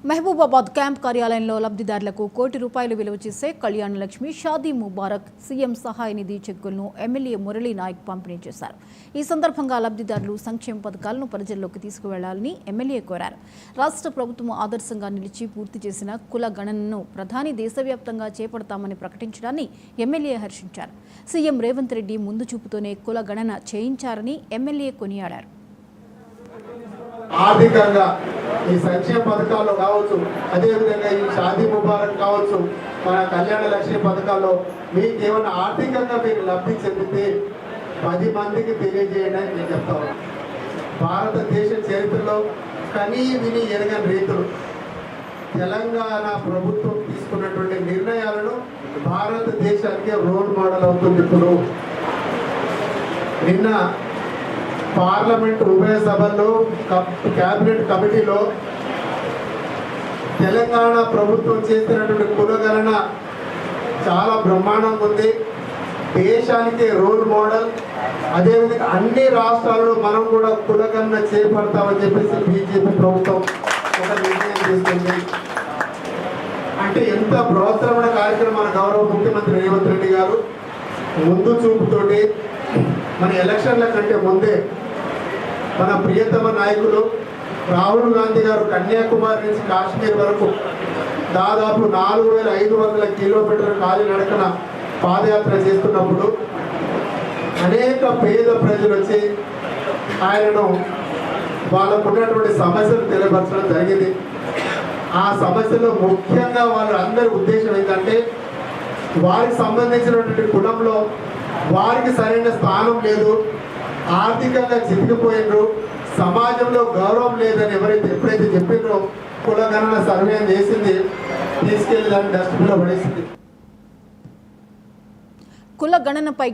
Mahabubabad camp కార్యాలయంలో లబ్ధిదారులకు ₹1,00,00,000 విలువ చేసే కళ్యాణ లక్ష్మి షాదీ ముబారక్ సీఎం సహాయ నిధి చెక్కులను ఎమ్మెల్యే మురళీ నాయక్ పంపిణీ చేశారు. ఈ సందర్భంగా లబ్ధిదారులు సంక్షేమ పథకాలను ప్రజల్లోకి తీసుకువెళ్లాలని ఎమ్మెల్యే కోరారు. రాష్ట్ర ప్రభుత్వం ఆదర్శంగా నిలిచి పూర్తి చేసిన కుల గణనను ప్రధాని దేశవ్యాప్తంగా చేపడతామని ప్రకటించడాన్ని ఎమ్మెల్యే హర్షించారు. సీఎం రేవంత్ రెడ్డి ముందు చూపుతోనే కుల గణన చేయించారని ఎమ్మెల్యే కొనియాడారు. ఆర్థికంగా ఈ సంక్షేమ పథకాల్లో కావచ్చు, అదేవిధంగా ఈ షాదీ ముబారక్ కావచ్చు, మన కళ్యాణ లక్ష్మి పథకాల్లో మీకు ఏమైనా ఆర్థికంగా మీరు లబ్ధి చెందితే 10 మందికి తెలియజేయడానికి నేను చెప్తాను. భారతదేశ చరిత్రలో కనీ విని ఎరగని రీతులు తెలంగాణ ప్రభుత్వం తీసుకున్నటువంటి నిర్ణయాలను భారతదేశానికి రోల్ మోడల్ అవుతుంది. ఇప్పుడు నిన్న పార్లమెంట్ ఉభయ సభల్లో క్యాబినెట్ కమిటీలో తెలంగాణ ప్రభుత్వం చేసినటువంటి కులగణన చాలా బ్రహ్మాండంగా ఉంది. దేశానికి రోల్ మోడల్. అదేవిధంగా అన్ని రాష్ట్రాల్లో మనం కూడా కులగణన చేపడతామని చెప్పేసి బీజేపీ ప్రభుత్వం ఒక నిర్ణయం తీసుకుంది. అంటే ఎంత బృహత్తరమైన కార్యక్రమం మన గౌరవ ముఖ్యమంత్రి రేవంత్ రెడ్డి గారు ముందు చూపుతోటి మన ఎలక్షన్ల కంటే ముందే మన ప్రియతమ నాయకులు రాహుల్ గాంధీ గారు కన్యాకుమారి నుంచి కాశ్మీర్ వరకు దాదాపు 4,500 కిలోమీటర్ల కాలినడకన పాదయాత్ర చేస్తున్నప్పుడు అనేక పేద ప్రజలు వచ్చి ఆయనను వాళ్ళకు ఉన్నటువంటి సమస్యలు తెలియపరచడం జరిగింది. ఆ సమస్యలో ముఖ్యంగా వాళ్ళందరి ఉద్దేశం ఏంటంటే వారికి సంబంధించినటువంటి కులంలో వారికి సరైన స్థానం లేదు, ఆర్థికంగా చితికిపోయినరు, సమాజంలో గౌరవం లేదని ఎప్పుడైతే చెప్పినో కులగణన సర్వే చేసింది, తీసుకెళ్లి దాన్ని డస్ట్బిన్లో పడేసింది. కుల గణనపై